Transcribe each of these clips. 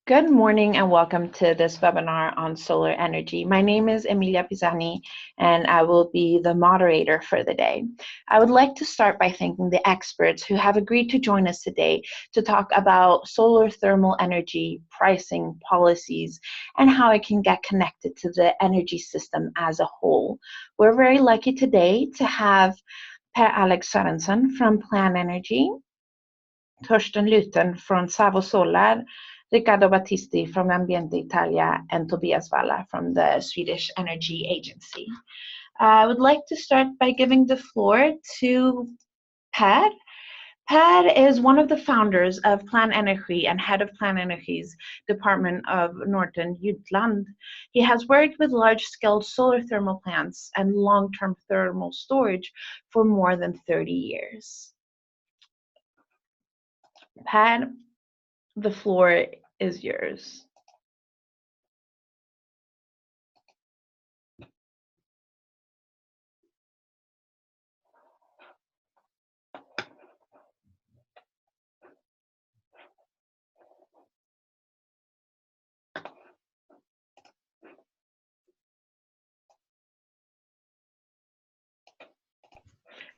Good morning and welcome to this webinar on solar energy. My name is Emilia Pisani and I will be the moderator for the day. I would like to start by thanking the experts who have agreed to join us today to talk about solar thermal energy, pricing, policies, and how it can get connected to the energy system as a whole. We're very lucky today to have Per-Alex Sørensen from PlanEnergi, Torsten Lütten from Savo, Riccardo Battisti from Ambiente, Italia, and Tobias Walla from the Swedish Energy Agency. I would like to start by giving the floor to Per. Per is one of the founders of PlanEnergi and head of PlanEnergi's Department of Northern Jutland. He has worked with large-scale solar thermal plants and long-term thermal storage for more than 30 years. Per, the floor is yours.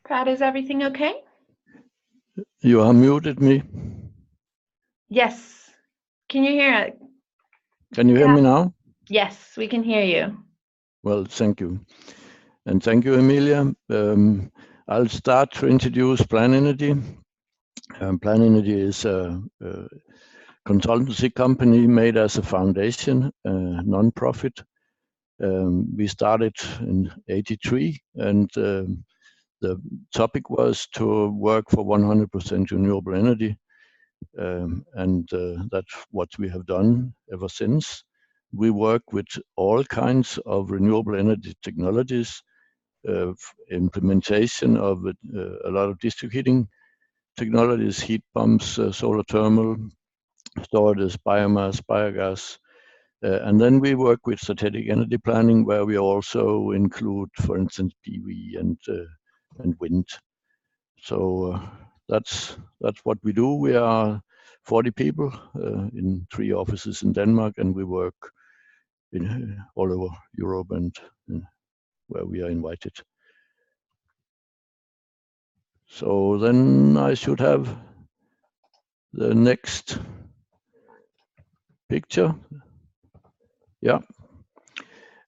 Pat, is everything okay? You are muted me. Yes. Can you hear it? Can you hear me now? Yes, we can hear you. Well, thank you. And thank you, Emilia. I'll start to introduce PlanEnergi. PlanEnergi is a consultancy company made as a foundation, non-profit. We started in '83, and the topic was to work for 100% renewable energy. And that's what we have done ever since. We work with all kinds of renewable energy technologies, implementation of a lot of district heating technologies, heat pumps, solar thermal, storage, biomass, biogas. And then we work with strategic energy planning, where we also include, for instance, PV and wind. So that's what we do. We are 40 people in 3 offices in Denmark, and we work in all over Europe and where we are invited. So then I should have the next picture. Yeah.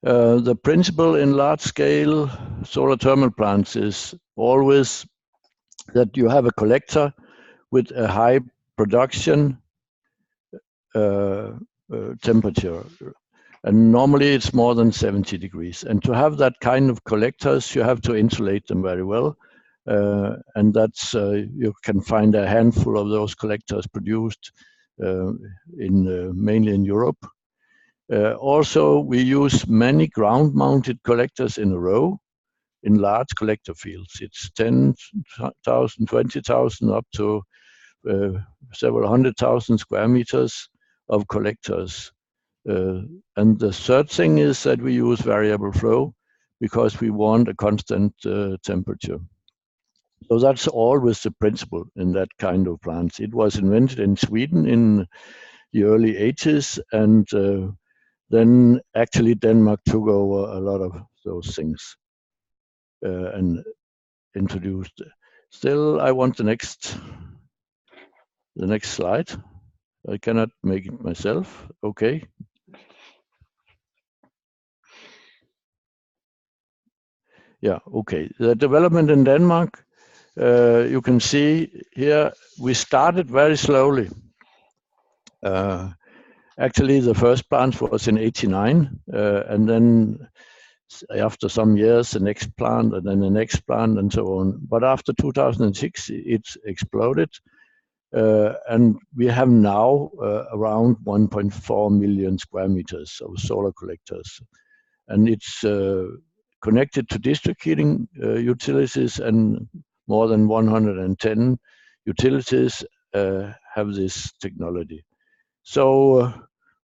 The principle in large-scale solar thermal plants is always that you have a collector with a high production temperature, and normally it's more than 70 degrees. And to have that kind of collectors, you have to insulate them very well, and that's you can find a handful of those collectors produced mainly in Europe. Also, we use many ground-mounted collectors in a row in large collector fields. It's 10,000, 20,000 up to several 100,000 square meters of collectors. And the third thing is that we use variable flow because we want a constant temperature. So that's always the principle in that kind of plants. It was invented in Sweden in the early 80s, and then actually Denmark took over a lot of those things and introduced. Still, I want the next slide. I cannot make it myself. Okay. Yeah, okay. The development in Denmark, you can see here, we started very slowly. Actually, the first plant was in '89, and then after some years, the next plant, and then the next plant, and so on. But after 2006, it exploded. And we have now around 1.4 million square meters of solar collectors. And it's connected to district heating utilities, and more than 110 utilities have this technology. So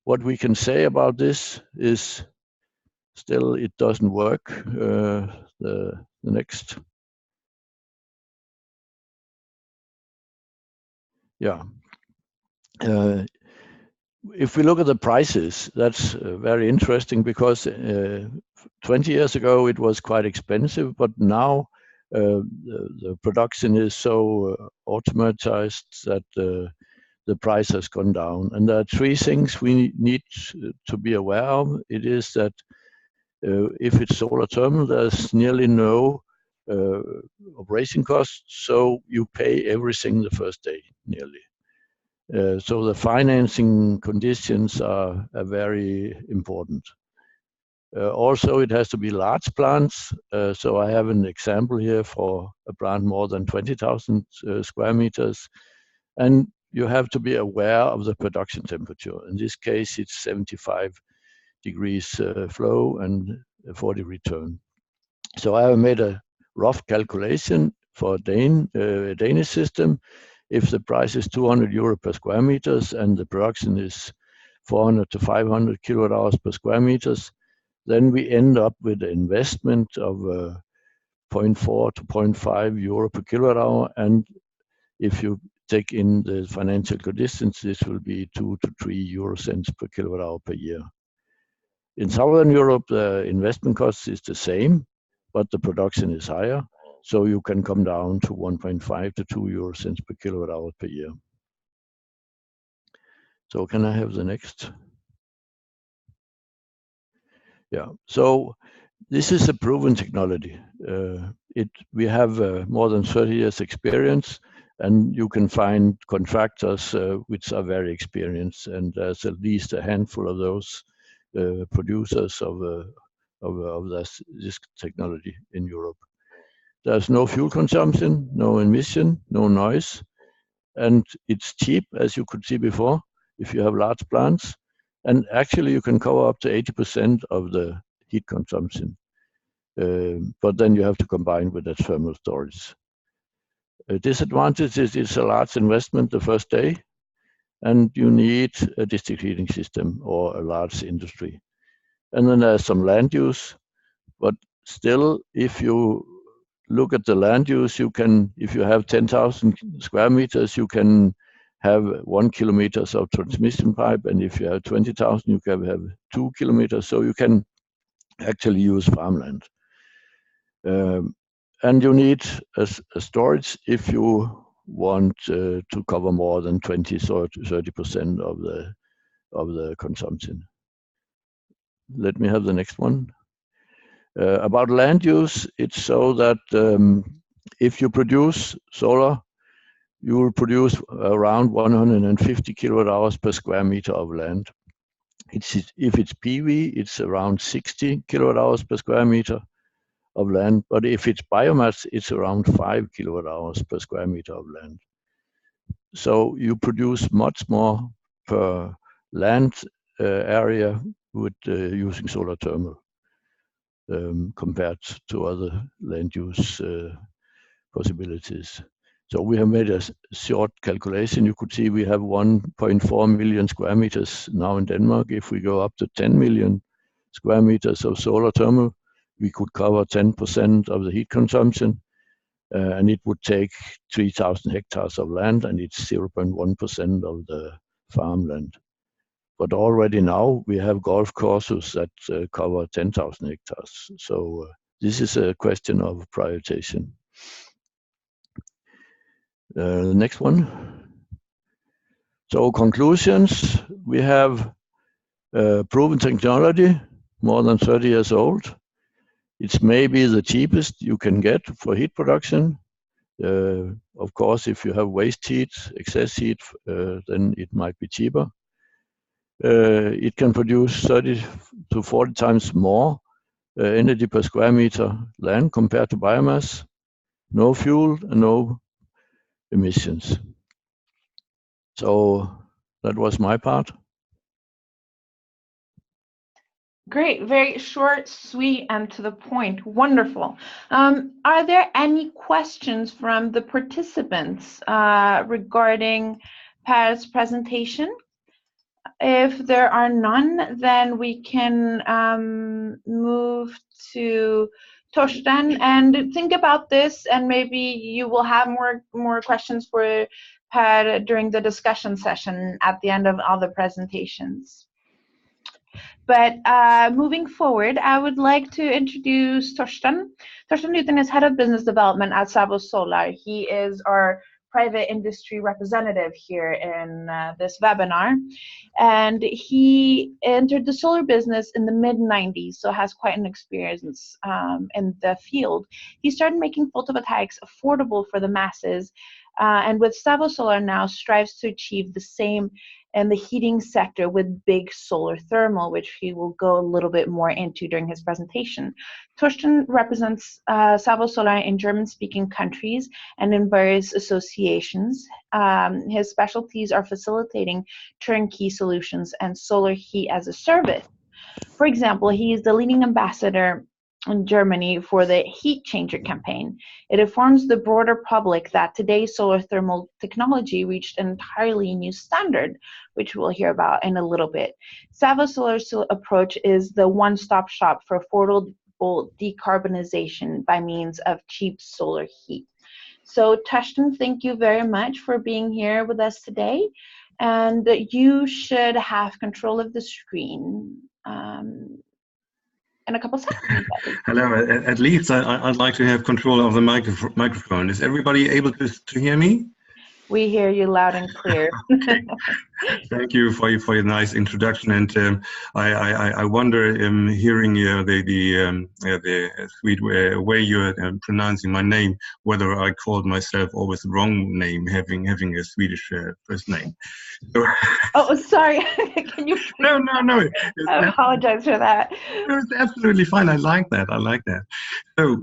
what we can say about this is still it doesn't work. The next. Yeah. if we look at the prices, that's very interesting because 20 years ago it was quite expensive, but now the production is so automatized that the price has gone down. And there are three things we need to be aware of. It is that if it's solar thermal, there's nearly no operation costs, so you pay everything the first day, nearly. So the financing conditions are very important. Also, it has to be large plants. So I have an example here for a plant more than 20,000 square meters. And you have to be aware of the production temperature. In this case, it's 75 degrees flow and 40 return. So I have made a rough calculation for a Danish system. If the price is 200 euro per square meters and the production is 400 to 500 kilowatt hours per square meters, then we end up with an investment of 0.4 to 0.5 euro per kilowatt hour. And if you take in the financial conditions, this will be 2 to 3 euro cents per kilowatt hour per year. In Southern Europe, the investment cost is the same, but the production is higher. So you can come down to 1.5 to 2 euro cents per kilowatt hour per year. So can I have the next? Yeah, so this is a proven technology. We have more than 30 years experience, and you can find contractors which are very experienced, and there's at least a handful of those producers of this technology in Europe. There's no fuel consumption, no emission, no noise, and it's cheap, as you could see before, if you have large plants. And actually, you can cover up to 80% of the heat consumption. But then you have to combine with that thermal storage. A disadvantage is it's a large investment the first day, and you need a district heating system or a large industry. And then there's some land use, but still, if you look at the land use, you can, if you have 10,000 square meters, you can have 1 kilometer of transmission pipe, and if you have 20,000, you can have 2 kilometers, so you can actually use farmland. And you need a storage if you want to cover more than 20 or 30% of the consumption. Let me have the next one. About land use, it's so that if you produce solar, you will produce around 150 kilowatt hours per square meter of land. If it's PV, it's around 60 kilowatt hours per square meter of land, but if it's biomass, it's around 5 kilowatt hours per square meter of land. So you produce much more per land area with using solar thermal compared to other land use possibilities. So we have made a short calculation. You could see we have 1.4 million square meters now in Denmark. If we go up to 10 million square meters of solar thermal, we could cover 10% of the heat consumption, and it would take 3,000 hectares of land, and it's 0.1% of the farmland. But already now we have golf courses that cover 10,000 hectares. So this is a question of prioritization. The next one. So conclusions, we have proven technology, more than 30 years old. It's maybe the cheapest you can get for heat production. Of course, if you have waste heat, excess heat, then it might be cheaper. It can produce 30 to 40 times more energy per square meter land compared to biomass. No fuel and no emissions. So that was my part. Great, very short, sweet, and to the point. Wonderful. Are there any questions from the participants regarding Per's presentation? If there are none, then we can move to Torsten and think about this, and maybe you will have more questions for had during the discussion session at the end of all the presentations. But moving forward, I would like to introduce Torsten. Torsten Lütten is Head of Business Development at Savo Solar. He is our private industry representative here in this webinar. And he entered the solar business in the mid-90s, so has quite an experience in the field. He started making photovoltaics affordable for the masses, and with Savo Solar now strives to achieve the same in the heating sector with big solar thermal, which he will go a little bit more into during his presentation. Torsten represents Savo Solar in German-speaking countries and in various associations. His specialties are facilitating turnkey solutions and solar heat as a service. For example, he is the leading ambassador in Germany for the heat changer campaign. It informs the broader public that today's solar thermal technology reached an entirely new standard, which we'll hear about in a little bit. Savo Solar's approach is the one-stop shop for affordable decarbonization by means of cheap solar heat. So Torsten, thank you very much for being here with us today. And you should have control of the screen in a couple seconds. Hello, at least I'd like to have control of the microphone. Is everybody able to hear me? We hear you loud and clear. Okay. Thank you for your nice introduction, and I wonder, hearing the sweet way you're pronouncing my name, whether I called myself always the wrong name, having a Swedish first name. So, oh, sorry. Can you? No. I apologize for that. No, it's absolutely fine. I like that. So,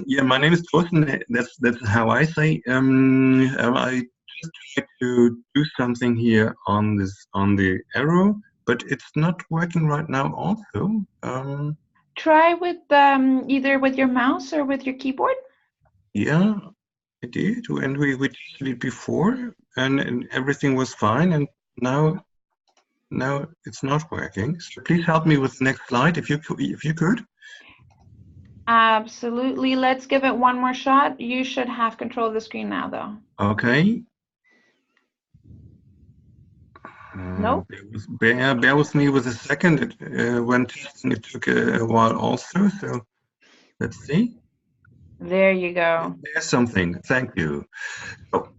yeah, my name is Torsten. That's how I say. I just try to do something here on the arrow, but it's not working right now. Also, try with either with your mouse or with your keyboard. Yeah, I did, and we tested it before, and everything was fine, and now it's not working. So please help me with the next slide, if you could. Absolutely. Let's give it one more shot. You should have control of the screen now, though. Okay. Nope. Bear with me with a second. When testing, it took a while also. So let's see. There you go. There's something. Thank you. So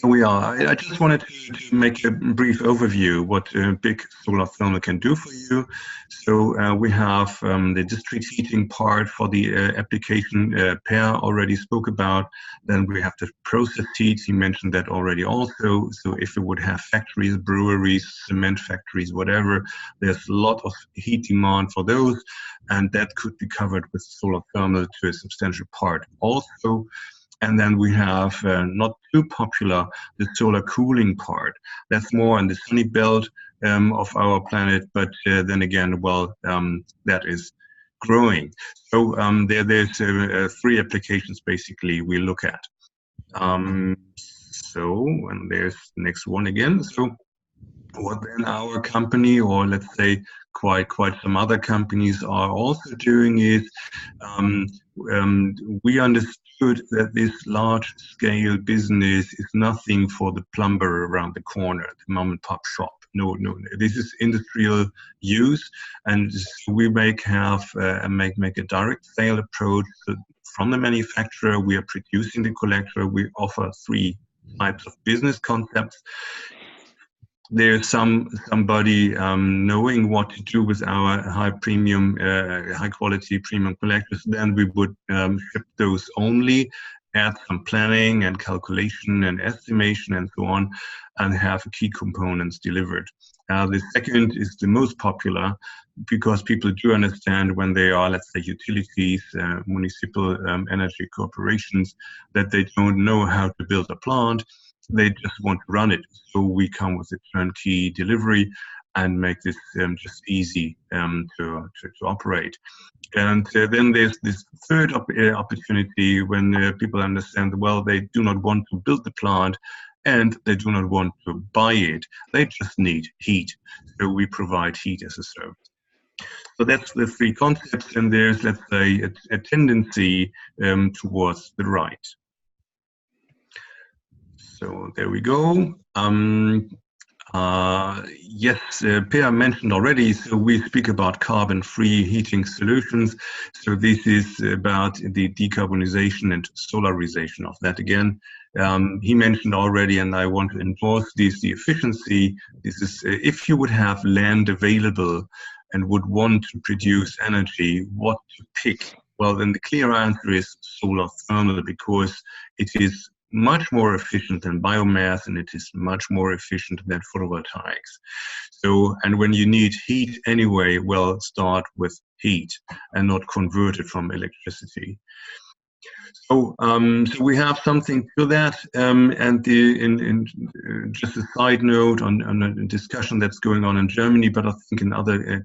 here we are. I just wanted to make a brief overview what big solar thermal can do for you. So we have the district heating part for the application Per already spoke about. Then we have the process heat. He mentioned that already also. So if we would have factories, breweries, cement factories, whatever, there's a lot of heat demand for those, and that could be covered with solar thermal to a substantial part also. And then we have, not too popular, the solar cooling part. That's more in the sunny belt of our planet, but then again, well, that is growing. So there's three applications basically we look at. And there's the next one again. So what then our company, or let's say quite some other companies, are also doing is we understood that this large-scale business is nothing for the plumber around the corner, the mom-and-pop shop. No, this is industrial use, and we make a direct sale approach. So from the manufacturer, we are producing the collector. We offer three types of business concepts. There's somebody knowing what to do with our high quality premium collectors, then we would ship those only, add some planning and calculation and estimation and so on, and have key components delivered. The second is the most popular, because people do understand when they are, let's say, utilities, municipal energy corporations, that they don't know how to build a plant. They just want to run it. So we come with a turnkey delivery and make this just easy to operate. And then there's this third opportunity when people understand, well, they do not want to build the plant and they do not want to buy it. They just need heat. So we provide heat as a service. So that's the three concepts, and there's, let's say, a tendency towards the right. So there we go. Yes, Per mentioned already, so we speak about carbon-free heating solutions. So this is about the decarbonization and solarization of that again. He mentioned already, and I want to endorse this, the efficiency. This is if you would have land available and would want to produce energy, what to pick? Well, then the clear answer is solar thermal, because it is much more efficient than biomass, and it is much more efficient than photovoltaics. So, and when you need heat anyway, well, start with heat and not convert it from electricity. So, so we have something to that, and just a side note on a discussion that's going on in Germany, but I think in other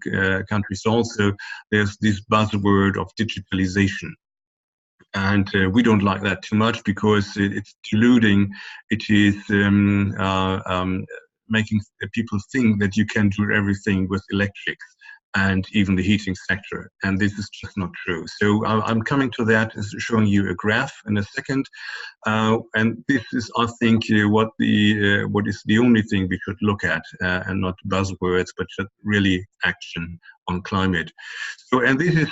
countries also, there's this buzzword of digitalization. And we don't like that too much because it's diluting. It is making people think that you can do everything with electrics and even the heating sector. And this is just not true. So I'm coming to that, showing you a graph in a second. And this is, I think, what is the only thing we should look at, and not buzzwords, but just really action on climate. So, and this is,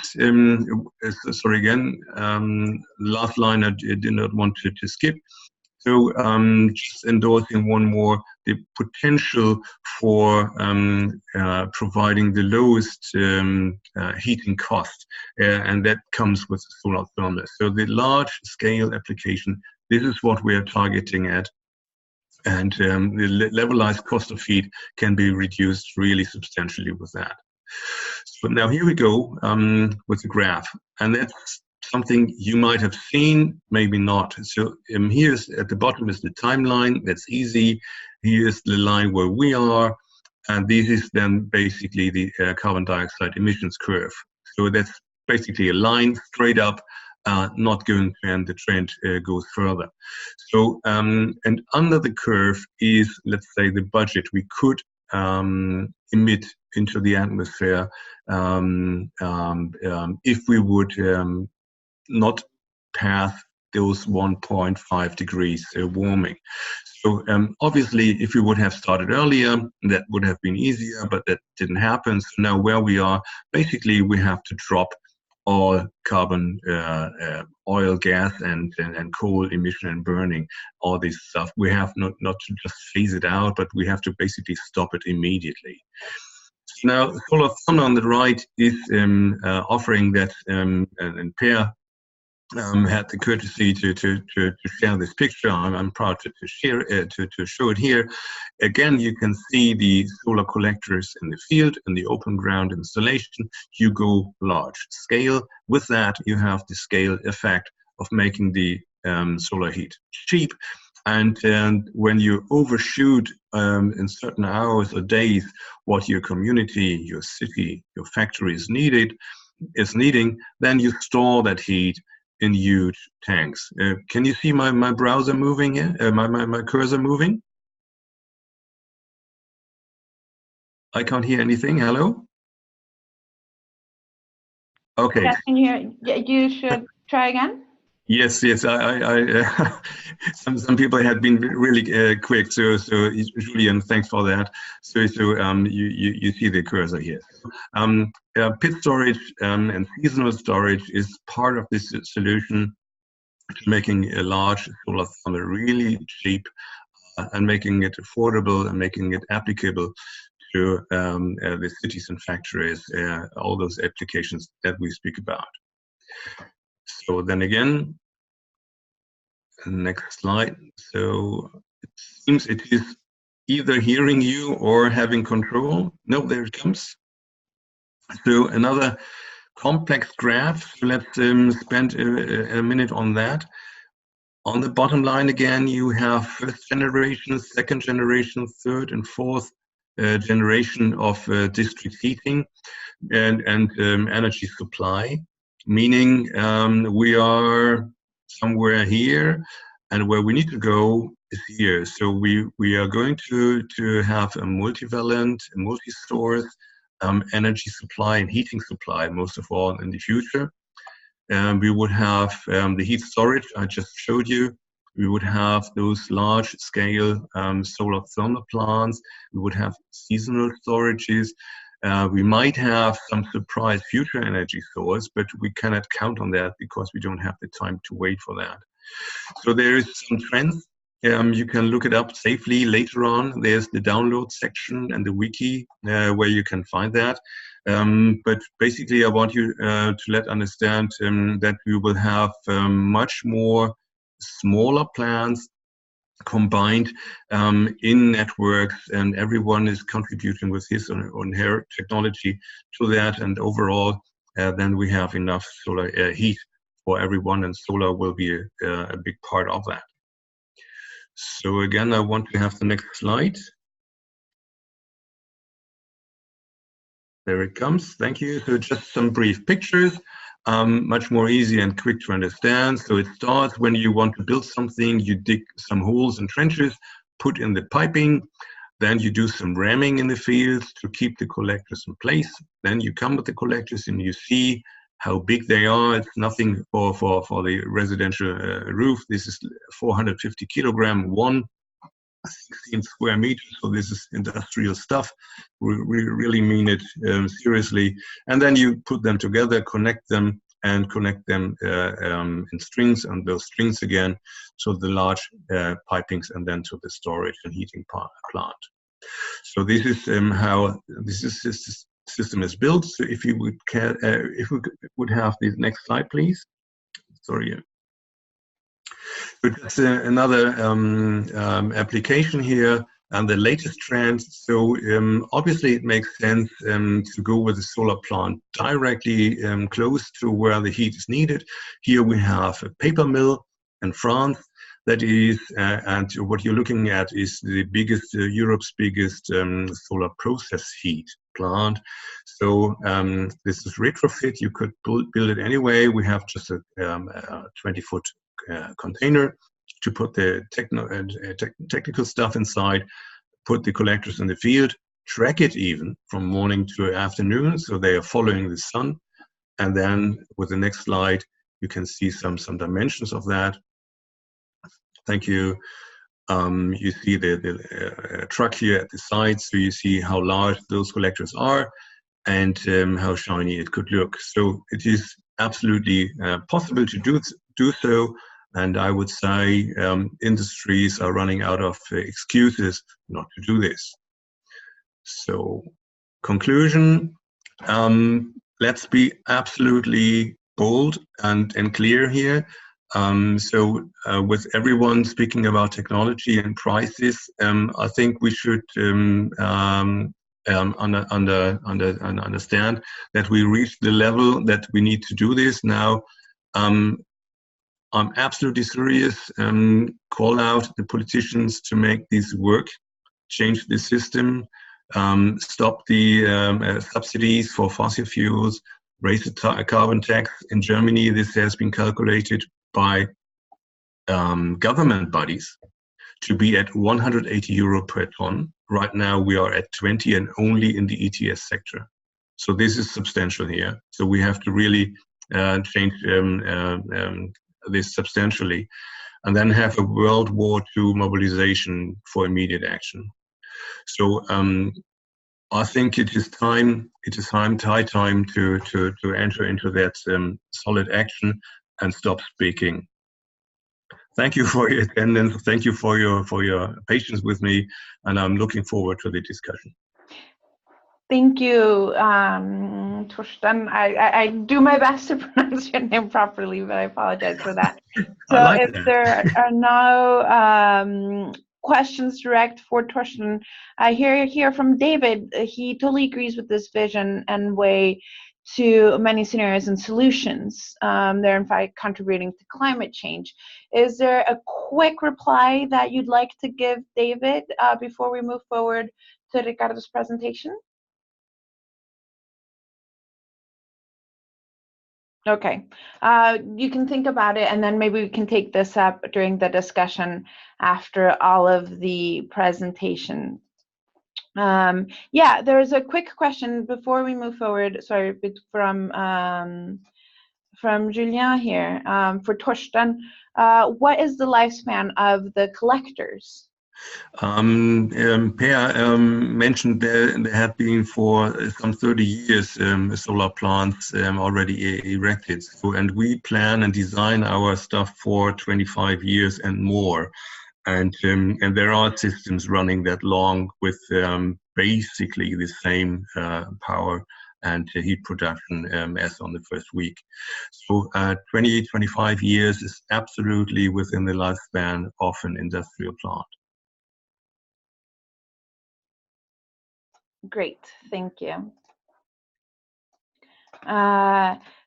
sorry again, last line I did not want to skip. So just endorsing one more, the potential for providing the lowest heating cost, and that comes with solar thermal. So the large scale application, this is what we are targeting at. And the levelized cost of heat can be reduced really substantially with that. So now here we go with the graph, and that's something you might have seen, maybe not. So here's at the bottom is the timeline. That's easy. Here's the line where we are, and this is then basically the carbon dioxide emissions curve. So that's basically a line straight up, not going to end. The trend goes further. So and under the curve is, let's say, the budget we could emit into the atmosphere if we would not pass those 1.5 degrees warming. So obviously, if we would have started earlier, that would have been easier, but that didn't happen. So now where we are, basically we have to drop all carbon, oil, gas, and coal emission and burning, all this stuff. We have not to just phase it out, but we have to basically stop it immediately. Now, solar thermal on the right is offering that, and Per had the courtesy to share this picture. I'm proud to share to show it here. Again, you can see the solar collectors in the field and the open ground installation. You go large scale. With that, you have the scale effect of making the solar heat cheap. And when you overshoot in certain hours or days what your community, your city, your factory is needing, then you store that heat in huge tanks. Can you see my browser moving here? My cursor moving? I can't hear anything. Hello? Okay. Yeah, can you hear? You should try again. Yes. Some people had been really quick. So Julian, thanks for that. So you see the cursor here. Pit storage and seasonal storage is part of this solution to making a large solar thermal really cheap and making it affordable and making it applicable to the cities and factories, all those applications that we speak about. So then again, next slide. So it seems it is either hearing you or having control. No, there it comes. So another complex graph. So let's spend a minute on that. On the bottom line again, you have first generation, second generation, third and fourth generation of district heating and energy supply, meaning we are somewhere here, and where we need to go is here. So we are going to have a multivalent, a multi-source energy supply and heating supply, most of all in the future. We would have the heat storage I just showed you. We would have those large-scale solar thermal plants. We would have seasonal storages. We might have some surprise future energy source, but we cannot count on that because we don't have the time to wait for that. So there is some trends. You can look it up safely later on. There's the download section and the wiki where you can find that. But basically, I want you to understand that we will have much more smaller plants combined in networks, and everyone is contributing with his own technology to that. And overall, then we have enough solar heat for everyone, and solar will be a big part of that. So again, I want to have the next slide. There it comes. Thank you. So just some brief pictures, much more easy and quick to understand. So it starts when you want to build something, you dig some holes and trenches, put in the piping, then you do some ramming in the fields to keep the collectors in place. Then you come with the collectors and you see how big they are. It's nothing for the residential roof. This is 450 kilogram, 16 square meters. So this is industrial stuff. We really mean it seriously. And then you put them together, connect them in strings, and those strings again to the large pipings, and then to the storage and heating plant. So this is how this system is built. So if you would if we would have the next slide, please. Sorry. But that's another application here, and the latest trend. So obviously it makes sense to go with a solar plant directly close to where the heat is needed. Here we have a paper mill in France. That is, and what you're looking at is the biggest, Europe's biggest solar process heat plant. So this is retrofit. You could build it anyway. We have just a 20-foot container to put the technical stuff inside, put the collectors in the field, track it even from morning to afternoon, so they are following the sun. And then with the next slide, you can see some dimensions of that. Thank you. You see the truck here at the side, so you see how large those collectors are and how shiny it could look. So it is absolutely possible to do so, and I would say industries are running out of excuses not to do this. So conclusion, let's be absolutely bold and clear here. With everyone speaking about technology and prices, I think we should understand that we reached the level that we need to do this now. I'm absolutely serious. Call out the politicians to make this work, change the system, stop the subsidies for fossil fuels, raise the carbon tax. In Germany, this has been calculated by government bodies to be at 180 euro per ton. Right now we are at 20, and only in the ETS sector. So this is substantial here. So we have to really change this substantially, and then have a World War II mobilization for immediate action. So I think it is high time to enter into that solid action and stop speaking. Thank you for your attendance. Thank you for your patience with me, and I'm looking forward to the discussion. Thank you, Torsten. I do my best to pronounce your name properly, but I apologize for that. So if there are no questions direct for Torsten, I hear from David. He totally agrees with this vision and way to many scenarios and solutions. They're in fact contributing to climate change. Is there a quick reply that you'd like to give David before we move forward to Riccardo's presentation? Okay, you can think about it, and then maybe we can take this up during the discussion after all of the presentation. Yeah, there's a quick question before we move forward. Sorry, from Julien here. For Torsten, what is the lifespan of the collectors? Per mentioned there have been for some 30 years solar plants already erected. So, and we plan and design our stuff for 25 years and more. And there are systems running that long with basically the same power and heat production as on the first week. So 25 years is absolutely within the lifespan of an industrial plant. Great, thank you.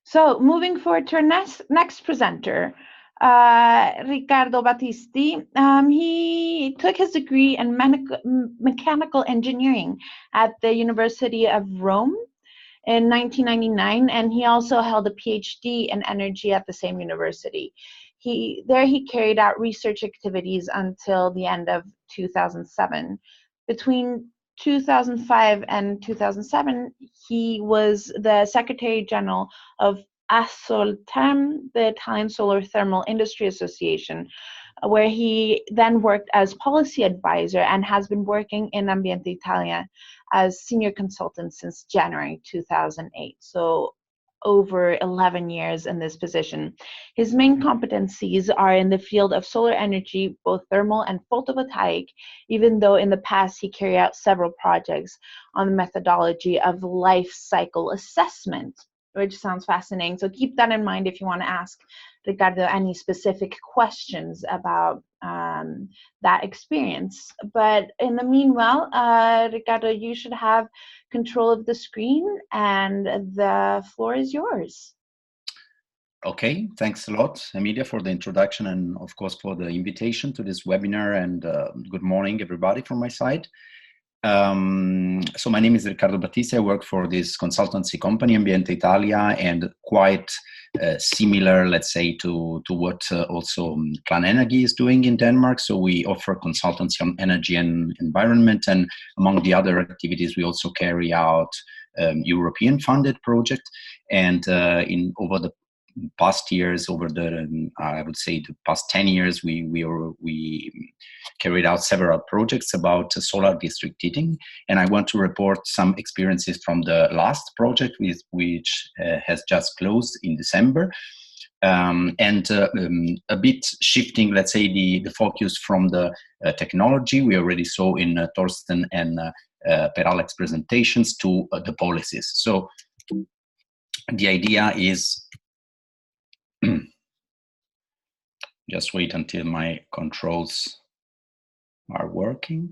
So moving forward to our next presenter, Riccardo Battisti. He took his degree in mechanical engineering at the University of Rome in 1999, and he also held a PhD in energy at the same university. There he carried out research activities until the end of 2007. Between 2005 and 2007, he was the Secretary General of Asolterm, the Italian Solar Thermal Industry Association, where he then worked as policy advisor and has been working in Ambiente Italia as senior consultant since January 2008. So over 11 years in this position. His main competencies are in the field of solar energy, both thermal and photovoltaic, even though in the past he carried out several projects on the methodology of life cycle assessment, which sounds fascinating. So keep that in mind if you want to ask Riccardo any specific questions about that experience. But in the meanwhile, Riccardo, you should have control of the screen and the floor is yours. Okay, thanks a lot, Emilia, for the introduction and of course for the invitation to this webinar, and good morning everybody from my side. So my name is Riccardo Battisti. I work for this consultancy company, Ambiente Italia, and quite similar, let's say, to what also PlanEnergi is doing in Denmark. So we offer consultancy on energy and environment, and among the other activities, we also carry out European funded project. And over the past years, I would say the past 10 years, we carried out several projects about solar district heating, and I want to report some experiences from the last project, which has just closed in December, and a bit shifting, let's say, the focus from the technology we already saw in Torsten and Per Alex's presentations to the policies. So the idea is just wait until my controls are working.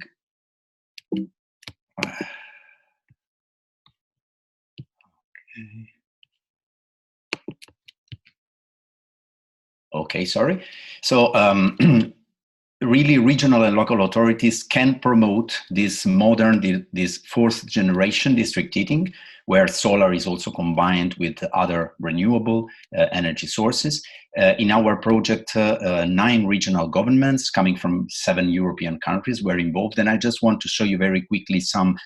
Okay, sorry. So really regional and local authorities can promote this modern, this fourth generation district heating, where solar is also combined with other renewable energy sources. In our project, 9 regional governments coming from 7 European countries were involved, and I just want to show you very quickly some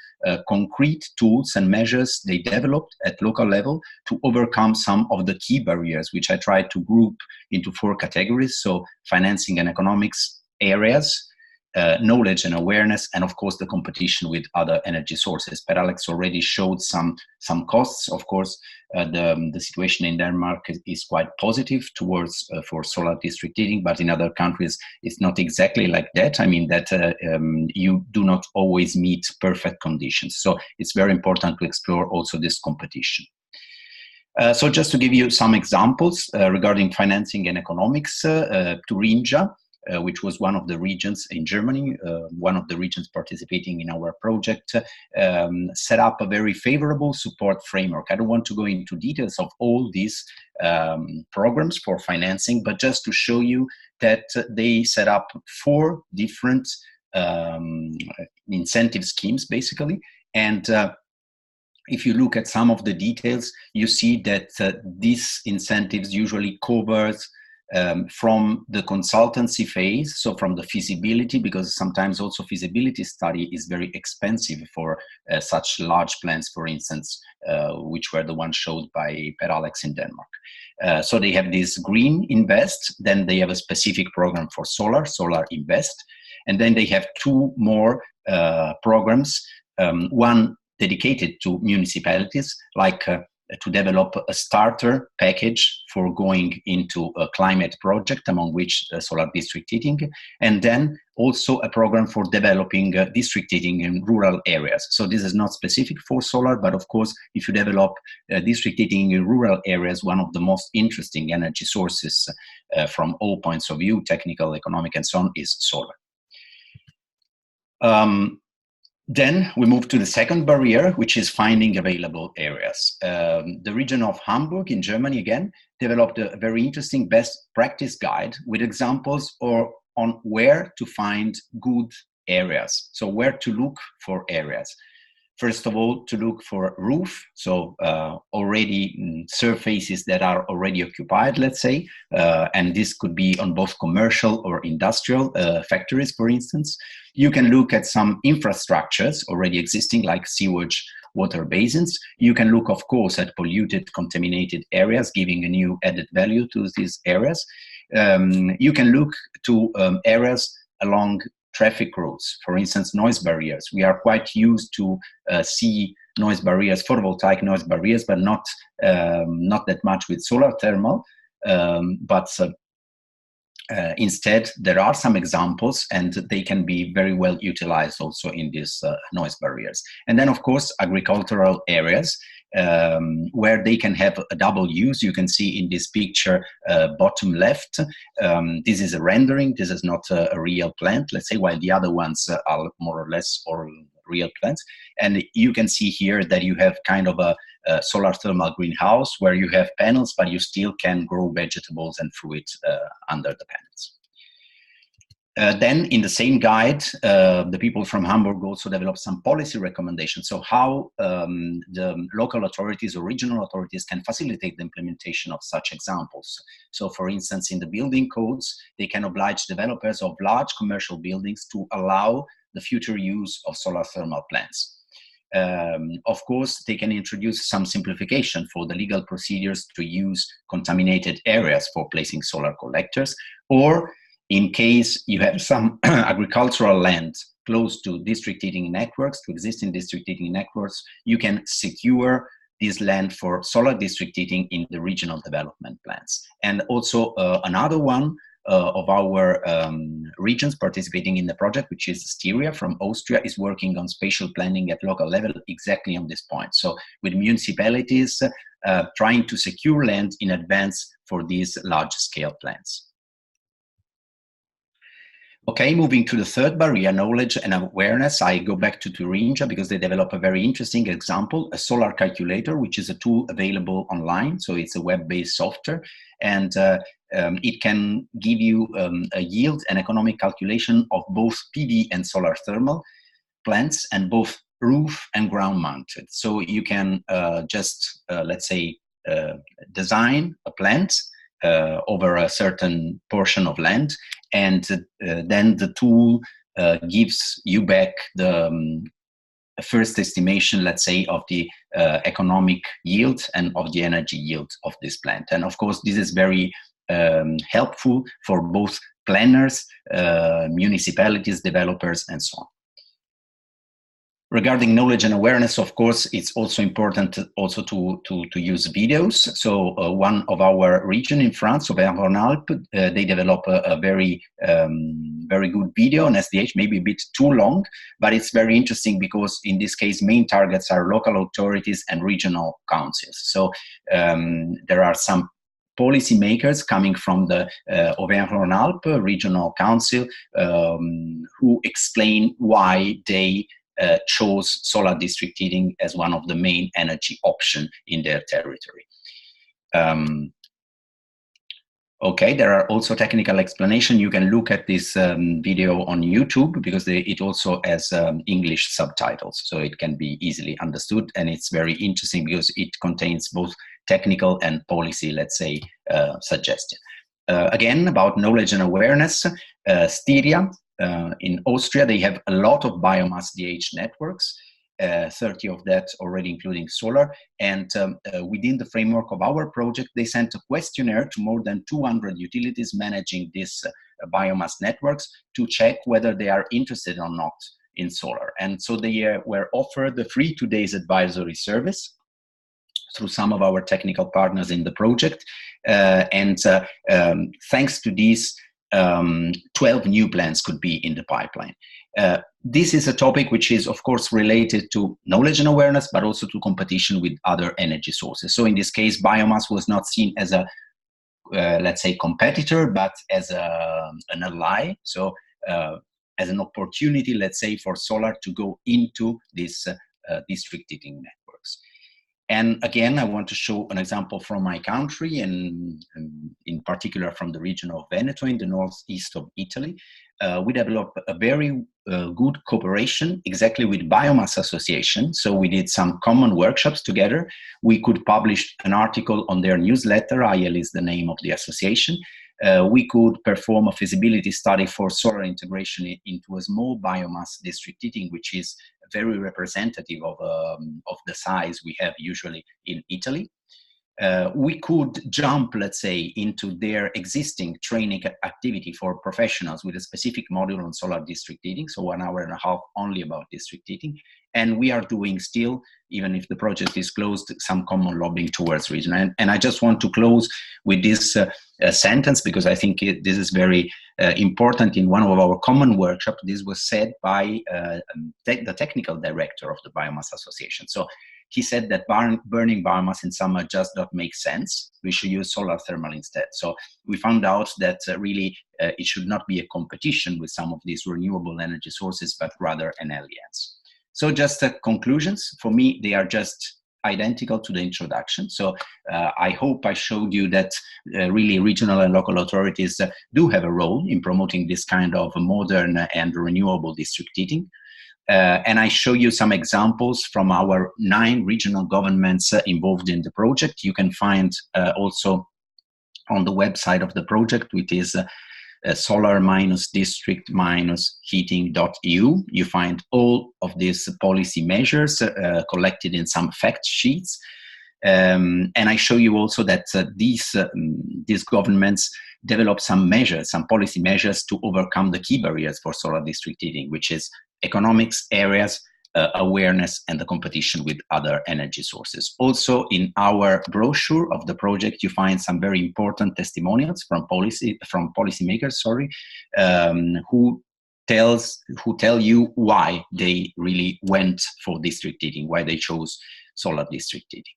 concrete tools and measures they developed at local level to overcome some of the key barriers, which I tried to group into 4 categories. So financing and economics areas, knowledge and awareness, and of course the competition with other energy sources. Per Alex already showed some costs. Of course, the situation in Denmark is quite positive towards for solar district heating, but in other countries it's not exactly like that. I mean that you do not always meet perfect conditions. So it's very important to explore also this competition. So just to give you some examples regarding financing and economics, Thuringia, which was one of the regions in Germany, one of the regions participating in our project, set up a very favorable support framework. I don't want to go into details of all these programs for financing, but just to show you that they set up 4 different incentive schemes, basically. And if you look at some of the details, you see that these incentives usually covers from the consultancy phase, so from the feasibility, because sometimes also feasibility study is very expensive for such large plants, for instance, which were the ones showed by Per Alex in Denmark. So they have this green invest, then they have a specific program for solar invest, and then they have two more programs, one dedicated to municipalities, like to develop a starter package for going into a climate project, among which solar district heating, and then also a program for developing district heating in rural areas. So this is not specific for solar, but of course, if you develop district heating in rural areas, one of the most interesting energy sources from all points of view, technical, economic, and so on, is solar. Then we move to the second barrier, which is finding available areas. The region of Hamburg in Germany, again, developed a very interesting best practice guide with examples on where to find good areas. So where to look for areas. First of all, to look for roof, so already surfaces that are already occupied, let's say, and this could be on both commercial or industrial factories, for instance. You can look at some infrastructures already existing, like sewage, water basins. You can look, of course, at polluted, contaminated areas, giving a new added value to these areas. You can look to areas along traffic roads, for instance, noise barriers. We are quite used to see noise barriers, photovoltaic noise barriers, but not that much with solar thermal. Instead, there are some examples, and they can be very well utilized also in these noise barriers. And then, of course, agricultural areas, where they can have a double use. You can see in this picture, bottom left, this is a rendering. This is not a real plant, let's say, while the other ones are more or less real plants. And you can see here that you have kind of a solar thermal greenhouse where you have panels, but you still can grow vegetables and fruit under the panels. Then in the same guide, the people from Hamburg also developed some policy recommendations. So how the local authorities or regional authorities can facilitate the implementation of such examples. So for instance, in the building codes, they can oblige developers of large commercial buildings to allow the future use of solar thermal plants. Of course, they can introduce some simplification for the legal procedures to use contaminated areas for placing solar collectors, or in case you have some agricultural land close to district heating networks, to existing district heating networks, you can secure this land for solar district heating in the regional development plans. And also another one of our regions participating in the project, which is Styria from Austria, is working on spatial planning at local level exactly on this point. So with municipalities trying to secure land in advance for these large-scale plans. Okay, moving to the third barrier, knowledge and awareness. I go back to Thuringia because they develop a very interesting example, a solar calculator, which is a tool available online. So it's a web-based software, and it can give you a yield and economic calculation of both PV and solar thermal plants, and both roof and ground mounted. So you can let's say, design a plant over a certain portion of land, and then the tool gives you back the first estimation, let's say, of the economic yield and of the energy yield of this plant. And of course, this is very helpful for both planners, municipalities, developers, and so on. Regarding knowledge and awareness, of course, it's also important also to use videos. So one of our region in France, Auvergne-Rhône-Alpes, they develop a very good video on SDH, maybe a bit too long, but it's very interesting because in this case, main targets are local authorities and regional councils. So there are some policymakers coming from the Auvergne-Rhône-Alpes Regional Council who explain why they chose solar district heating as one of the main energy option in their territory. Okay, there are also technical explanation. You can look at this video on YouTube because it also has English subtitles, so it can be easily understood, and it's very interesting because it contains both technical and policy, let's say, suggestion. again, about knowledge and awareness, Styria in Austria, they have a lot of biomass DH networks, 30 of that already including solar. And within the framework of our project, they sent a questionnaire to more than 200 utilities managing these biomass networks to check whether they are interested or not in solar. And so they were offered the free 2 days advisory service through some of our technical partners in the project. Thanks to these, 12 new plants could be in the pipeline. This is a topic which is, of course, related to knowledge and awareness, but also to competition with other energy sources. So in this case, biomass was not seen as a, let's say, competitor, but as an ally. So as an opportunity, let's say, for solar to go into this district heating networks. And again, I want to show an example from my country, and in particular from the region of Veneto in the northeast of Italy. We developed a very good cooperation exactly with Biomass Association. So we did some common workshops together. We could publish an article on their newsletter. IL is the name of the association. We could perform a feasibility study for solar integration into a small biomass district heating, which is very representative of the size we have usually in Italy. We could jump, let's say, into their existing training activity for professionals with a specific module on solar district heating, so 1.5 hours only about district heating. And we are doing still, even if the project is closed, some common lobbying towards region. And I just want to close with this sentence, because I think this is very important. In one of our common workshops, this was said by the technical director of the Biomass Association. So he said that burning biomass in summer just don't make sense. We should use solar thermal instead. So we found out that really it should not be a competition with some of these renewable energy sources, but rather an alliance. So just conclusions, for me, they are just identical to the introduction. So I hope I showed you that really regional and local authorities do have a role in promoting this kind of modern and renewable district heating. And I show you some examples from our 9 regional governments involved in the project. You can find also on the website of the project, which is solar-district-heating.eu. You find all of these policy measures collected in some fact sheets. And I show you also that these governments develop some measures, some policy measures to overcome the key barriers for solar district heating, which is economics, areas, awareness, and the competition with other energy sources. Also, in our brochure of the project, you find some very important testimonials from policymakers, who tell you why they really went for district heating, why they chose solar district heating.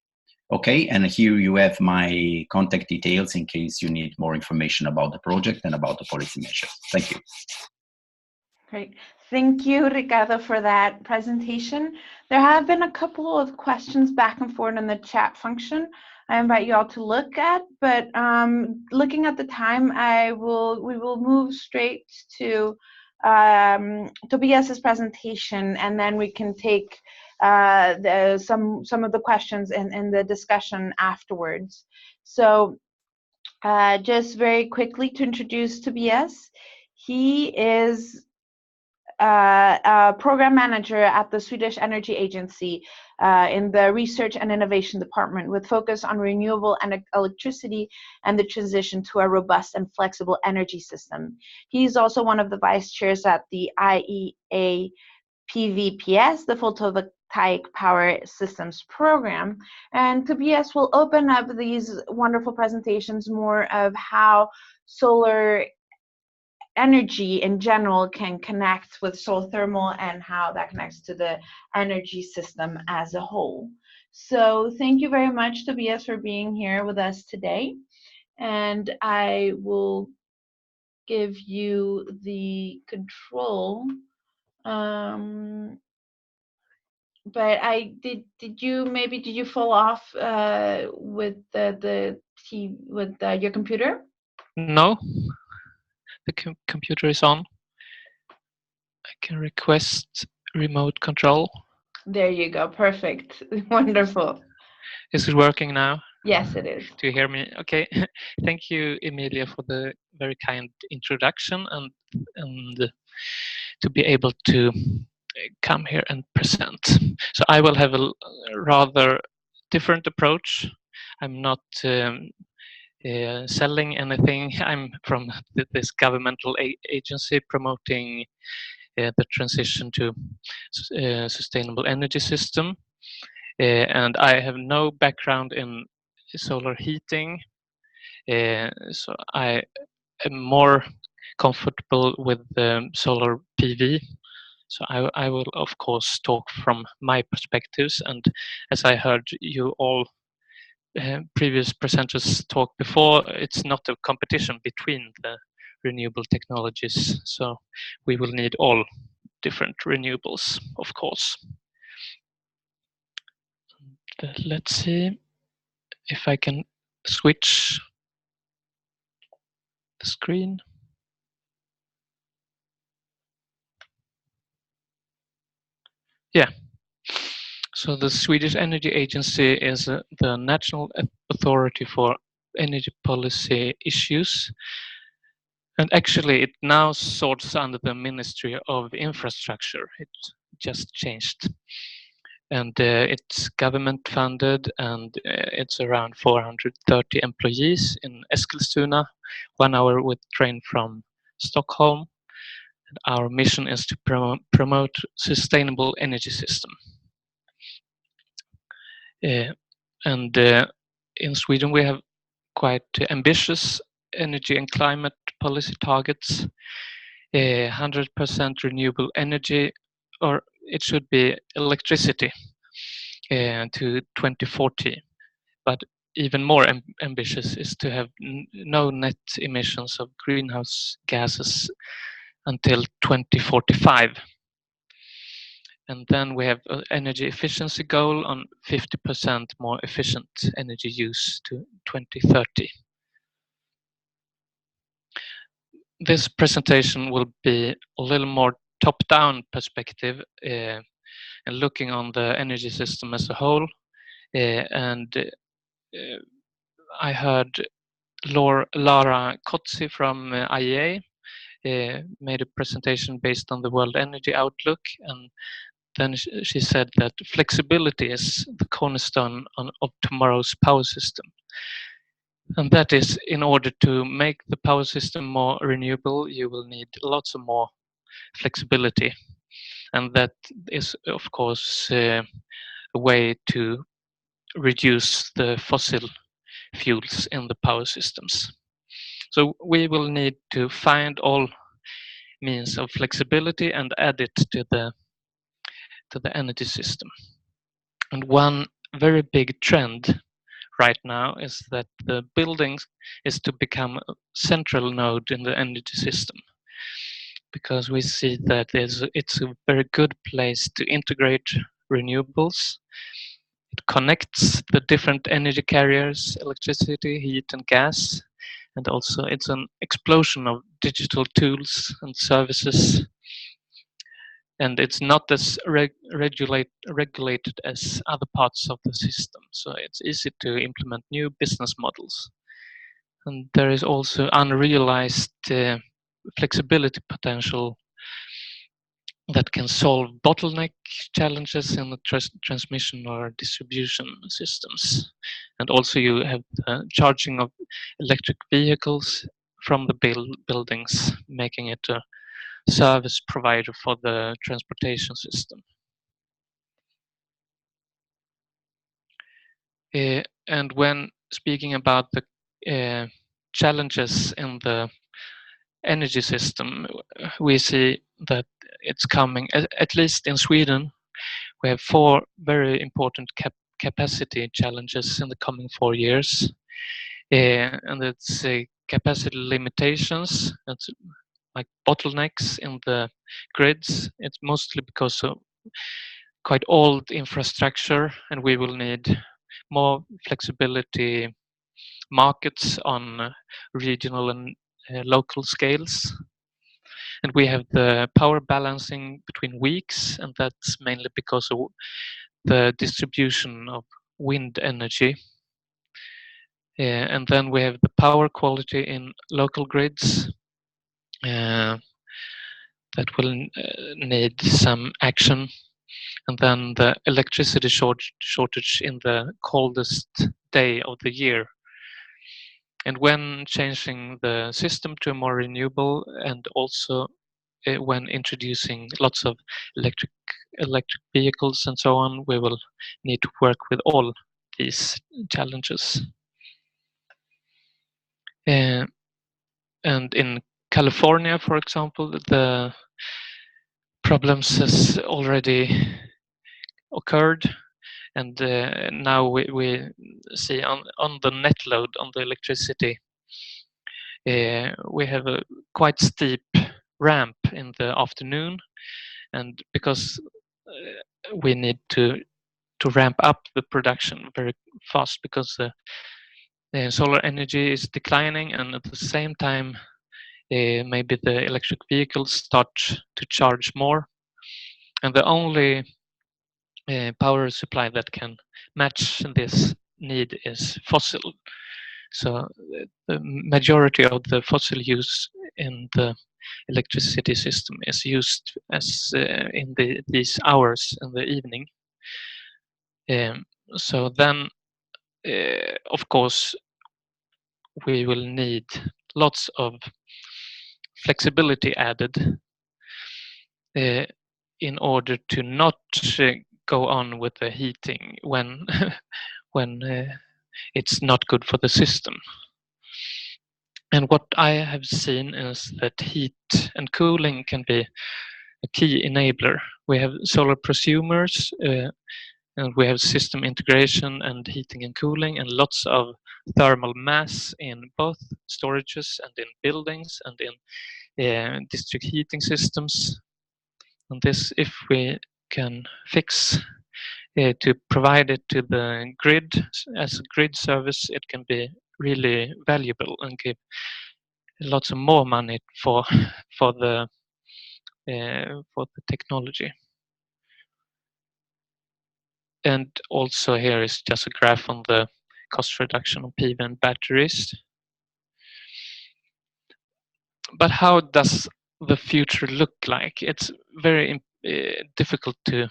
Okay, and here you have my contact details in case you need more information about the project and about the policy measures. Thank you. Great. Thank you, Riccardo, for that presentation. There have been a couple of questions back and forth in the chat function I invite you all to look at, but looking at the time, we will move straight to Tobias's presentation, and then we can take some of the questions in the discussion afterwards. So just very quickly to introduce Tobias, he is a program manager at the Swedish Energy Agency in the Research and Innovation Department, with focus on renewable electricity and the transition to a robust and flexible energy system. He's also one of the vice chairs at the IEA PVPS, the Photovoltaic Power Systems Program. And Tobias will open up these wonderful presentations more of how solar energy in general can connect with solar thermal and how that connects to the energy system as a whole. So thank you very much, Tobias, for being here with us today. And I will give you the control. But did you fall off with your computer? No. The computer is on. I can request remote control. There you go. Perfect. Wonderful. Is it working now? Yes, it is. Do you hear me? Okay. Thank you, Emilia, for the very kind introduction and to be able to come here and present. So I will have a rather different approach. I'm not selling anything. I'm from this governmental agency promoting the transition to sustainable energy system. And I have no background in solar heating, so I am more comfortable with solar PV. So I will of course talk from my perspectives, and as I heard you all previous presenters talk before, it's not a competition between the renewable technologies. So we will need all different renewables, of course. Let's see if I can switch the screen. Yeah. So the Swedish Energy Agency is the national authority for energy policy issues. And actually it now sorts under the Ministry of Infrastructure. It just changed. And it's government funded, and it's around 430 employees in Eskilstuna, 1 hour with train from Stockholm. And our mission is to promote sustainable energy system. And in Sweden we have quite ambitious energy and climate policy targets. 100% renewable energy, or it should be electricity, to 2040. But even more ambitious is to have no net emissions of greenhouse gases until 2045. And then we have an energy efficiency goal on 50% more efficient energy use to 2030. This presentation will be a little more top-down perspective and looking on the energy system as a whole. I heard Lara Kotzi from IEA made a presentation based on the World Energy Outlook, and then she said that flexibility is the cornerstone of tomorrow's power system. And that is, in order to make the power system more renewable, you will need lots of more flexibility. And that is, of course, a way to reduce the fossil fuels in the power systems. So we will need to find all means of flexibility and add it to the energy system. And one very big trend right now is that the buildings is to become a central node in the energy system, because we see that it's a very good place to integrate renewables. It connects the different energy carriers, electricity, heat and gas, and also it's an explosion of digital tools and services. And it's not as regulated as other parts of the system, so it's easy to implement new business models. And there is also unrealized flexibility potential that can solve bottleneck challenges in the transmission or distribution systems. And also you have the charging of electric vehicles from the buildings, making it a service provider for the transportation system. And when speaking about the challenges in the energy system, we see that it's coming, at least in Sweden, we have 4 very important capacity challenges in the coming 4 years. And it's capacity limitations, it's like bottlenecks in the grids. It's mostly because of quite old infrastructure, and we will need more flexibility markets on regional and local scales. And we have the power balancing between weeks, and that's mainly because of the distribution of wind energy. And then we have the power quality in local grids that will need some action. And then the electricity shortage in the coldest day of the year. And when changing the system to a more renewable, and also when introducing lots of electric vehicles and so on, we will need to work with all these challenges. And in California, for example, the problems has already occurred, and now we see on the net load on the electricity, we have a quite steep ramp in the afternoon, and because we need to ramp up the production very fast, because the solar energy is declining, and at the same time maybe the electric vehicles start to charge more, and the only power supply that can match this need is fossil. So the majority of the fossil use in the electricity system is used as in these hours in the evening. So then, of course, we will need lots of flexibility added in order to not go on with the heating when when it's not good for the system. And what I have seen is that heat and cooling can be a key enabler. We have solar prosumers, and we have system integration and heating and cooling, and lots of thermal mass in both storages and in buildings and in district heating systems. And this, if we can fix to provide it to the grid as a grid service, it can be really valuable and give lots of more money for the technology. And also here is just a graph on the cost reduction on PV and batteries. But how does the future look like? It's very difficult to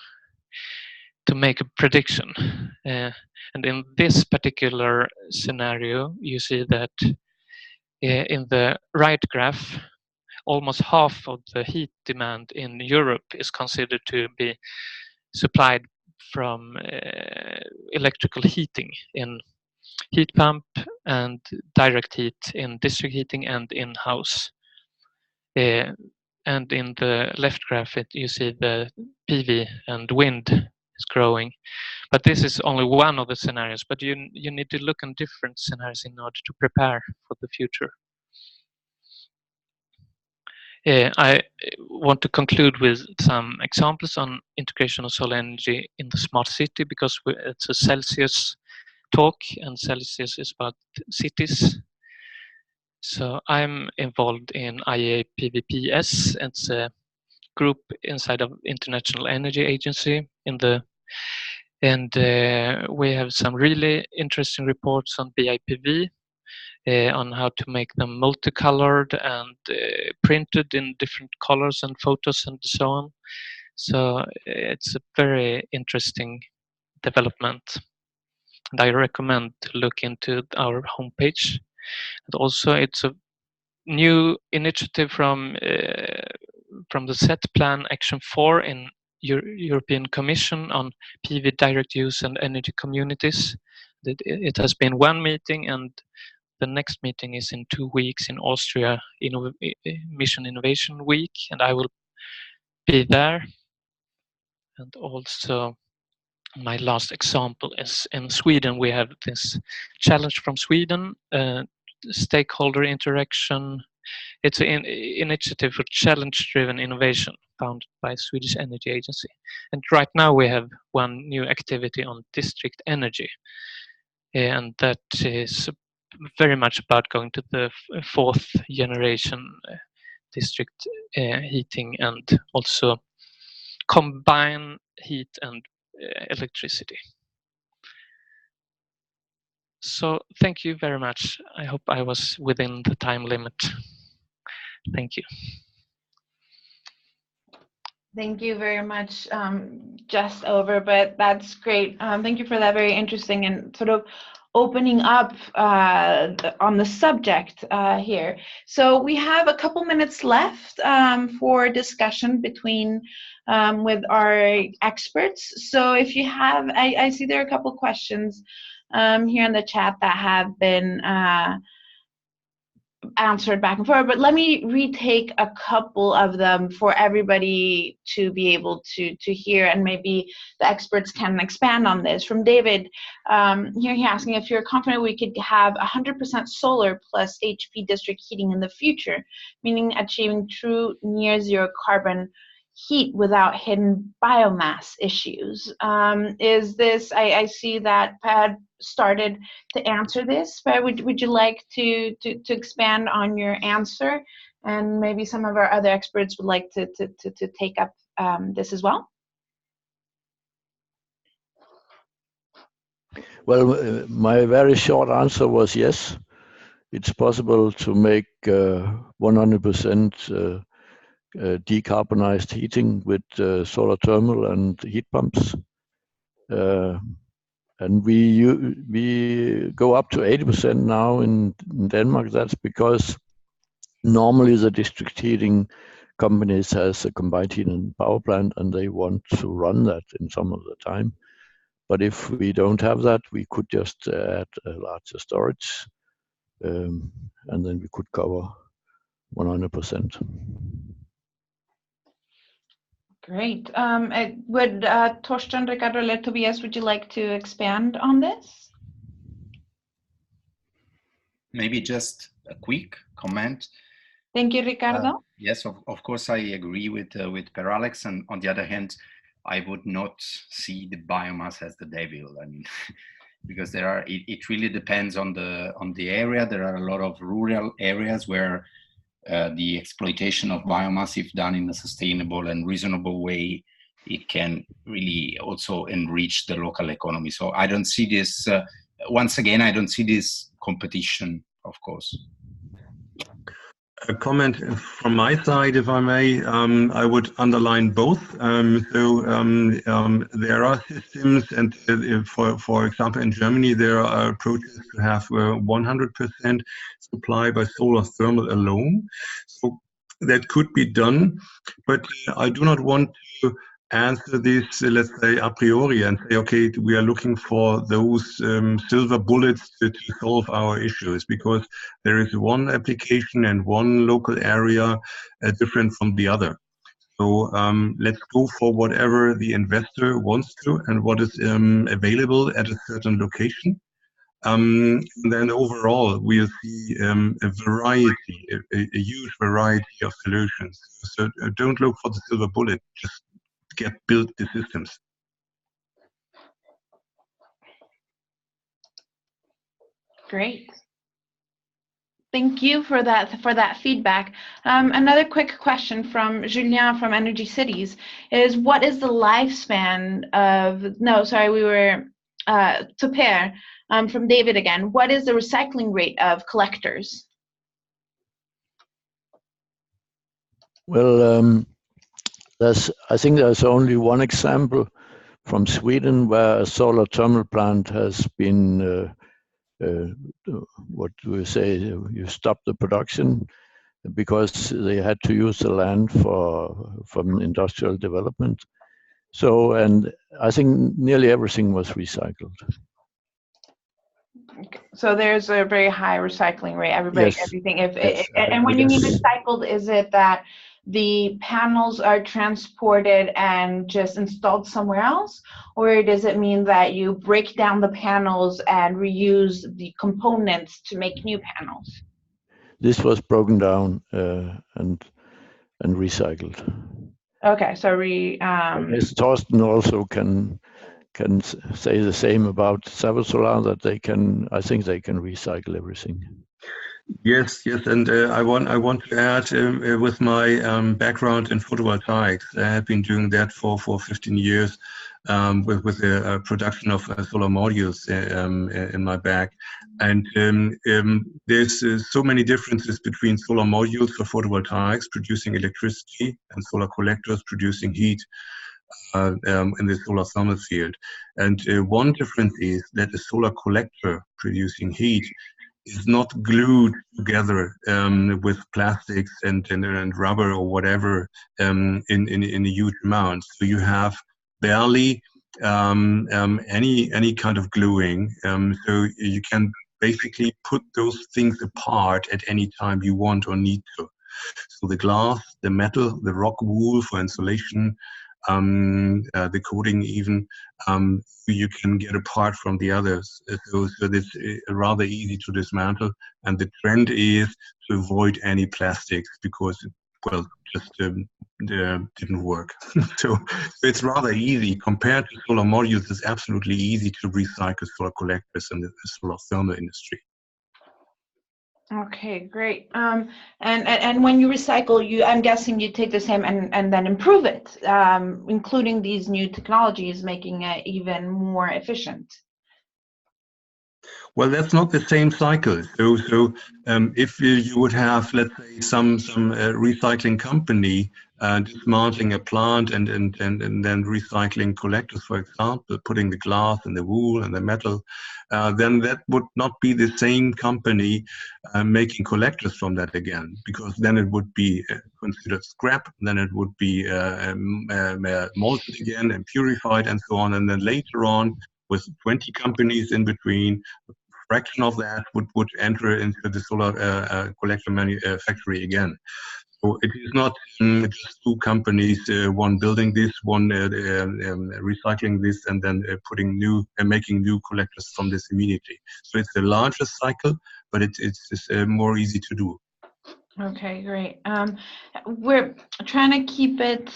make a prediction. And in this particular scenario, you see that in the right graph, almost half of the heat demand in Europe is considered to be supplied from electrical heating in heat pump and direct heat in district heating and in-house. And in the left graph, you see the PV and wind is growing. But this is only one of the scenarios, but you need to look on different scenarios in order to prepare for the future. I want to conclude with some examples on integration of solar energy in the smart city, because it's a Celsius talk, and Celsius is about cities. So I'm involved in IAPVPS. It's a group inside of International Energy Agency and we have some really interesting reports on BIPV, on how to make them multicolored and printed in different colors and photos and so on. So it's a very interesting development, and I recommend to look into our homepage. And also, it's a new initiative from the Set Plan Action 4 in European Commission on PV direct use and energy communities. It has been one meeting, and the next meeting is in 2 weeks in Austria, Mission Innovation Week, and I will be there. And also, my last example is in Sweden. We have this challenge from Sweden, stakeholder interaction. It's an initiative for challenge-driven innovation founded by Swedish Energy Agency. And right now we have one new activity on district energy. And that is very much about going to the fourth generation district heating, and also combine heat and electricity. So thank you very much. I hope I was within the time limit. Thank you. Thank you very much. Just over, but that's great. Thank you for that very interesting and sort of opening up on the subject here. So we have a couple minutes left for discussion between with our experts. So if you have, I see there are a couple questions here in the chat that have been answered back and forth, but let me retake a couple of them for everybody to be able to hear, and maybe the experts can expand on this. From David, here he's asking if you're confident we could have 100% solar plus HP district heating in the future, meaning achieving true near zero carbon heat without hidden biomass issues. Is this, I see that Pat started to answer this, but would you like to expand on your answer? And maybe some of our other experts would like to take up this as well. Well, my very short answer was yes. It's possible to make 100% decarbonized heating with solar thermal and heat pumps. And we go up to 80% now in Denmark. That's because normally the district heating companies has a combined heat and power plant, and they want to run that in some of the time. But if we don't have that, we could just add a larger storage, and then we could cover 100%. Great. Would Torsten, Riccardo, or Tobias, would you like to expand on this? Maybe just a quick comment. Thank you, Riccardo. Yes, of course, I agree with Per Alex. And on the other hand, I would not see the biomass as the devil. I mean, because it really depends on the area. There are a lot of rural areas where the exploitation of biomass, if done in a sustainable and reasonable way, it can really also enrich the local economy. So I don't see this, once again, I don't see this competition, of course. A comment from my side, if I may, I would underline both. There are systems, and for example, in Germany, there are approaches to have 100% supply by solar thermal alone. So that could be done, but I do not want to answer this, let's say, a priori and say, okay, we are looking for those silver bullets to solve our issues, because there is one application and one local area different from the other. So let's go for whatever the investor wants to and what is available at a certain location. Then overall, we'll see a variety, a huge variety of solutions. So don't look for the silver bullet, just build the systems. Great. Thank you for that feedback. Another quick question from Julien from Energy Cities is, what is the lifespan of, no, sorry, we were, to Per, from David again, what is the recycling rate of collectors? Well, I think there's only one example from Sweden where a solar thermal plant has been, what do we say, you stop the production because they had to use the land for industrial development. So, and I think nearly everything was recycled. So there's a very high recycling rate. Everybody, yes. Everything. And when you mean recycled, is it that the panels are transported and just installed somewhere else, or does it mean that you break down the panels and reuse the components to make new panels? This was broken down and recycled. Okay, so Yes, Torsten also can say the same about Savo Solar, that they can, I think they can recycle everything. Yes, and I want to add with my background in photovoltaics, I have been doing that for 15 years. with the production of solar modules in my bag. And there's so many differences between solar modules for photovoltaics producing electricity and solar collectors producing heat in the solar thermal field. And one difference is that a solar collector producing heat is not glued together with plastics and rubber or whatever in a huge amount. So you have barely any kind of gluing. So you can basically put those things apart at any time you want or need to. So the glass, the metal, the rock wool for insulation, the coating even, you can get apart from the others. So it's rather easy to dismantle. And the trend is to avoid any plastics because, well, just didn't work. So it's rather easy. Compared to solar modules, it's absolutely easy to recycle solar collectors in the solar thermal industry. Okay, great. And when you recycle, I'm guessing you take the same and then improve it, including these new technologies, making it even more efficient. Well, that's not the same cycle. So if you would have, let's say, some recycling company dismantling a plant and then recycling collectors, for example, putting the glass and the wool and the metal, then that would not be the same company making collectors from that again, because then it would be considered scrap, then it would be molted again and purified and so on, and then later on, with 20 companies in between, fraction of that would enter into the solar collector factory again. So it is not just two companies, one building this, one recycling this, and then making new collectors from this immediately. So it's a larger cycle, but it's more easy to do. Okay, great. We're trying to keep it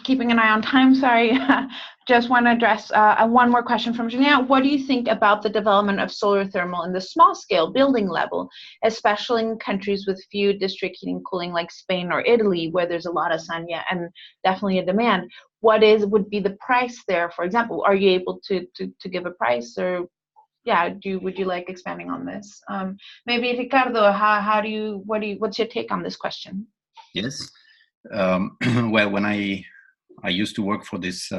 keeping an eye on time, sorry. Just want to address one more question from Janelle. What do you think about the development of solar thermal in the small scale building level, especially in countries with few district heating and cooling like Spain or Italy, where there's a lot of sun, yeah, and definitely a demand? What would be the price there, for example? Are you able to give a price, or yeah, would you like expanding on this? Maybe Riccardo, what's your take on this question? Yes. Well, when I used to work for this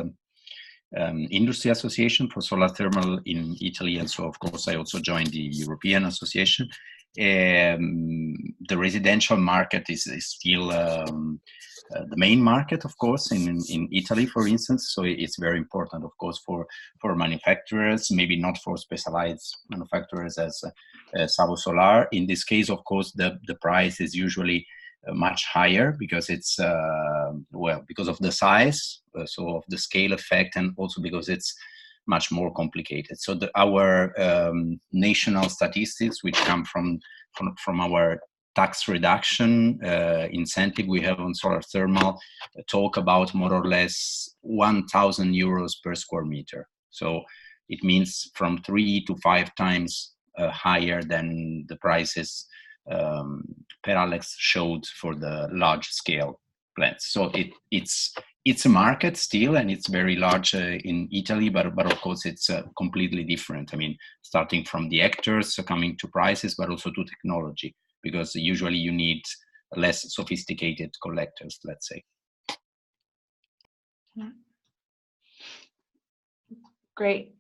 industry association for solar thermal in Italy, and so of course I also joined the European Association. The residential market is still the main market, of course, in Italy, for instance. So it's very important, of course, for manufacturers, maybe not for specialized manufacturers as Savo Solar. In this case, of course, the price is usually much higher because it's because of the size, so of the scale effect, and also because it's much more complicated. So our national statistics, which come from our tax reduction incentive we have on solar thermal, talk about more or less 1,000 euros per square meter. So it means from 3 to 5 times higher than the prices Per Alex showed for the large scale plants. So it's a market still, and it's very large in Italy, but of course it's completely different. I mean, starting from the hectares, so coming to prices, but also to technology, because usually you need less sophisticated collectors, let's say. Great.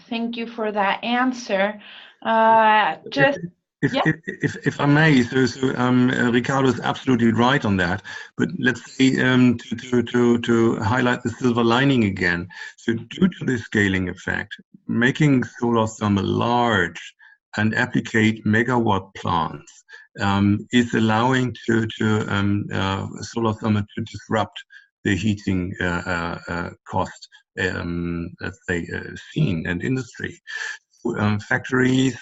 Thank you for that answer. If I may, so Riccardo is absolutely right on that. But let's say to highlight the silver lining again. So due to the scaling effect, making solar thermal large and applicate megawatt plants is allowing solar thermal to disrupt the heating cost, let's say, scene and industry. Factories,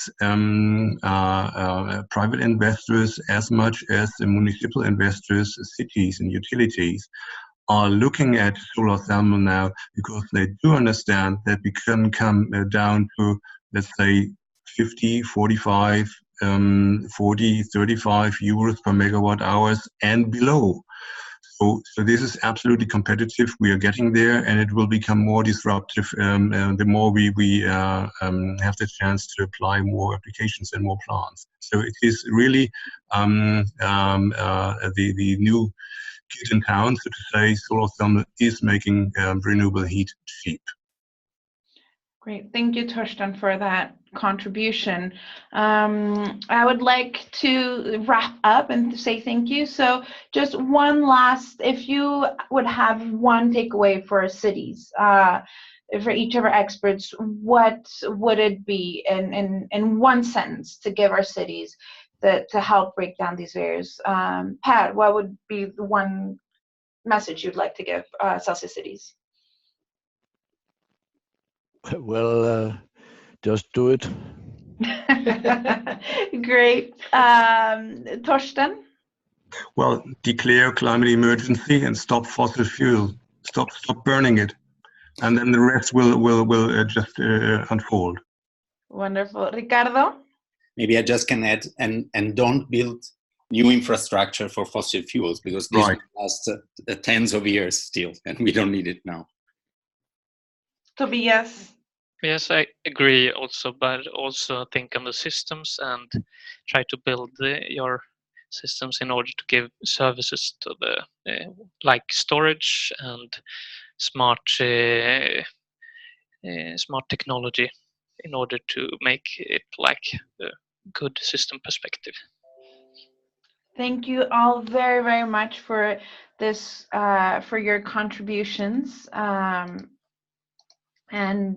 private investors, as much as the municipal investors, cities and utilities, are looking at solar thermal now because they do understand that we can come down to, let's say, 50, 45, 40, 35 euros per megawatt hours and below. So this is absolutely competitive. We are getting there, and it will become more disruptive the more we have the chance to apply more applications and more plants. So it is really the new kid in town, so to say. Solar thermal is making renewable heat cheap. Great, thank you, Torsten, for that contribution. I would like to wrap up and say thank you. So just one last, if you would have one takeaway for our cities, for each of our experts, what would it be in one sentence to give our cities to help break down these barriers? Pat, what would be the one message you'd like to give Celsius cities? Well, just do it. Great. Torsten? Well, declare climate emergency and stop fossil fuel. Stop burning it, and then the rest will just unfold. Wonderful. Riccardo? Maybe I just can add, and don't build new infrastructure for fossil fuels, because this will last tens of years still, and we don't need it now. Tobias? Yes, I agree also, but also think on the systems and try to build your systems in order to give services to the like storage and smart technology in order to make it like a good system perspective. Thank you all very, very much for this, for your contributions. And